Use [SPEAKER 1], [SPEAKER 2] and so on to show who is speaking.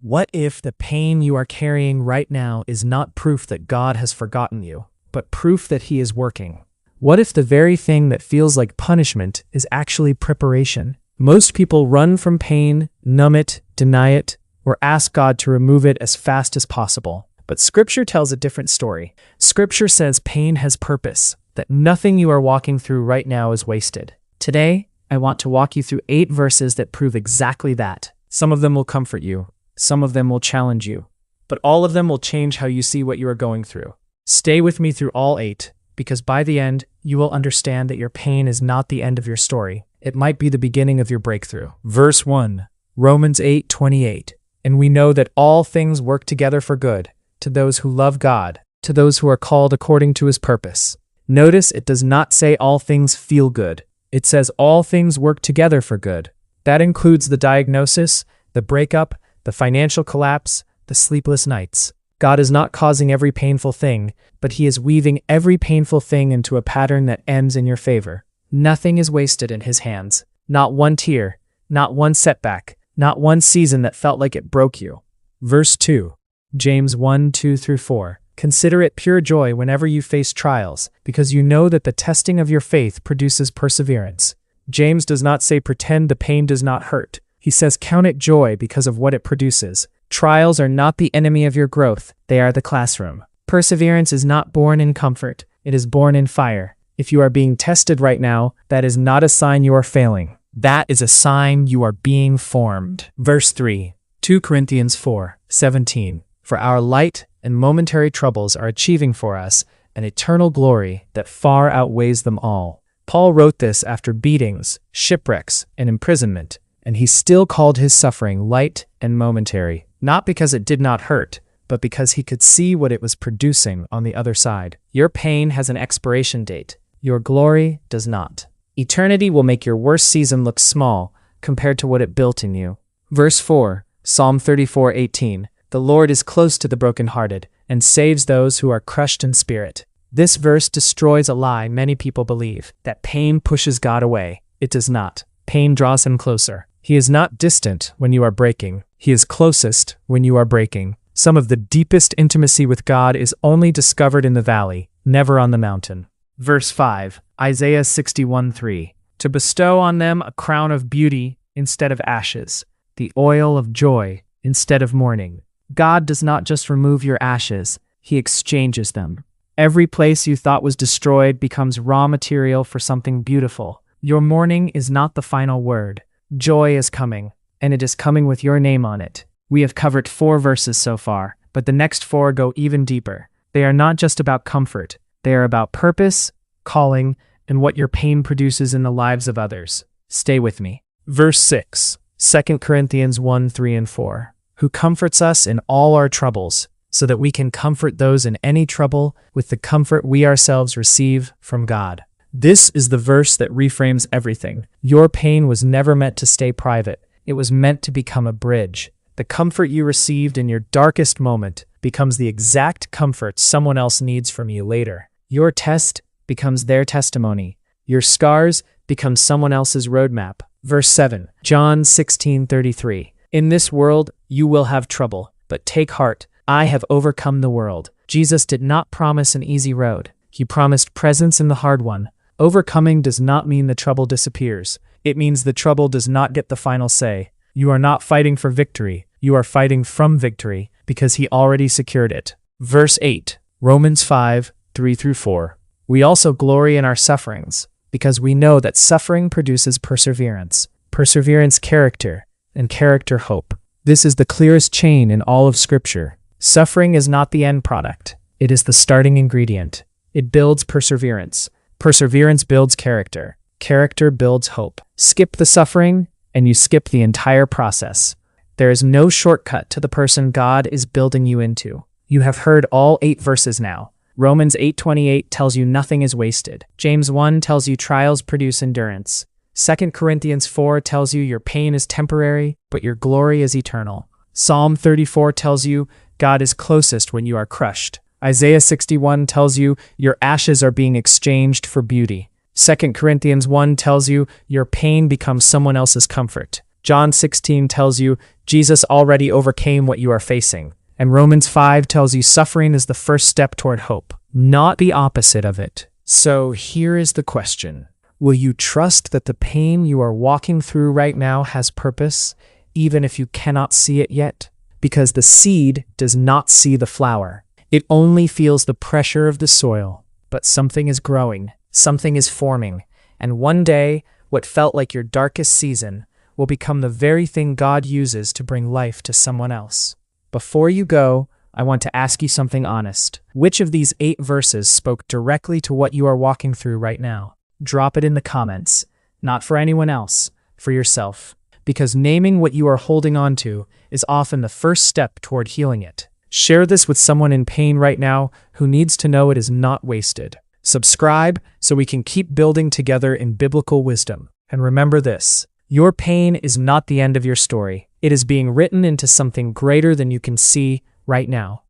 [SPEAKER 1] What if the pain you are carrying right now is not proof that God has forgotten you, but proof that He is working? What if the very thing that feels like punishment is actually preparation? Most people run from pain, numb it, deny it, or ask God to remove it as fast as possible. But Scripture tells a different story. Scripture says pain has purpose, that nothing you are walking through right now is wasted. Today, I want to walk you through 8 verses that prove exactly that. Some of them will comfort you. Some of them will challenge you, but all of them will change how you see what you are going through. Stay with me through all 8, because by the end, you will understand that your pain is not the end of your story. It might be the beginning of your breakthrough. Verse 1, Romans 8:28. And we know that all things work together for good, to those who love God, to those who are called according to His purpose. Notice it does not say all things feel good. It says all things work together for good. That includes the diagnosis, the breakup, the financial collapse, the sleepless nights. God is not causing every painful thing, but He is weaving every painful thing into a pattern that ends in your favor. Nothing is wasted in His hands. Not one tear, not one setback, not one season that felt like it broke you. Verse 2, James 1:2-4. Consider it pure joy whenever you face trials, because you know that the testing of your faith produces perseverance. James does not say pretend the pain does not hurt. He says count it joy because of what it produces. Trials are not the enemy of your growth, they are the classroom. Perseverance is not born in comfort, it is born in fire. If you are being tested right now, that is not a sign you are failing. That is a sign you are being formed. Verse 3, 2 Corinthians 4:17. For our light and momentary troubles are achieving for us an eternal glory that far outweighs them all. Paul wrote this after beatings, shipwrecks, and imprisonment. And he still called his suffering light and momentary, not because it did not hurt, but because he could see what it was producing on the other side. Your pain has an expiration date. Your glory does not. Eternity will make your worst season look small compared to what it built in you. Verse 4, Psalm 34:18. The Lord is close to the brokenhearted and saves those who are crushed in spirit. This verse destroys a lie many people believe, that pain pushes God away. It does not. Pain draws Him closer. He is not distant when you are breaking. He is closest when you are breaking. Some of the deepest intimacy with God is only discovered in the valley, never on the mountain. Verse 5, Isaiah 61:3. To bestow on them a crown of beauty instead of ashes, the oil of joy instead of mourning. God does not just remove your ashes, He exchanges them. Every place you thought was destroyed becomes raw material for something beautiful. Your mourning is not the final word. Joy is coming, and it is coming with your name on it. We have covered 4 verses so far, but the next 4 go even deeper. They are not just about comfort. They are about purpose, calling, and what your pain produces in the lives of others. Stay with me. Verse 6, 2 Corinthians 1:3-4. Who comforts us in all our troubles, so that we can comfort those in any trouble with the comfort we ourselves receive from God. This is the verse that reframes everything. Your pain was never meant to stay private. It was meant to become a bridge. The comfort you received in your darkest moment becomes the exact comfort someone else needs from you later. Your test becomes their testimony. Your scars become someone else's roadmap. Verse 7, John 16:33. In this world you will have trouble, but take heart, I have overcome the world. Jesus did not promise an easy road. He promised presence in the hard one. Overcoming does not mean the trouble disappears. It means the trouble does not get the final say. You are not fighting for victory. You are fighting from victory because He already secured it. Verse 8, Romans 5:3-4. We also glory in our sufferings because we know that suffering produces perseverance. Perseverance, character, and character, hope. This is the clearest chain in all of Scripture. Suffering is not the end product. It is the starting ingredient. It builds perseverance. Perseverance builds character. Character builds hope. Skip the suffering, and you skip the entire process. There is no shortcut to the person God is building you into. You have heard all 8 verses now. Romans 8:28 tells you nothing is wasted. James 1 tells you trials produce endurance. 2 Corinthians 4 tells you your pain is temporary, but your glory is eternal. Psalm 34 tells you God is closest when you are crushed. Isaiah 61 tells you your ashes are being exchanged for beauty. 2 Corinthians 1 tells you your pain becomes someone else's comfort. John 16 tells you Jesus already overcame what you are facing. And Romans 5 tells you suffering is the first step toward hope, not the opposite of it. So here is the question. Will you trust that the pain you are walking through right now has purpose, even if you cannot see it yet? Because the seed does not see the flower. It only feels the pressure of the soil. But something is growing, something is forming, and one day, what felt like your darkest season will become the very thing God uses to bring life to someone else. Before you go, I want to ask you something honest. Which of these 8 verses spoke directly to what you are walking through right now? Drop it in the comments. Not for anyone else, for yourself. Because naming what you are holding on to is often the first step toward healing it. Share this with someone in pain right now who needs to know it is not wasted. Subscribe so we can keep building together in biblical wisdom. And remember this, your pain is not the end of your story. It is being written into something greater than you can see right now.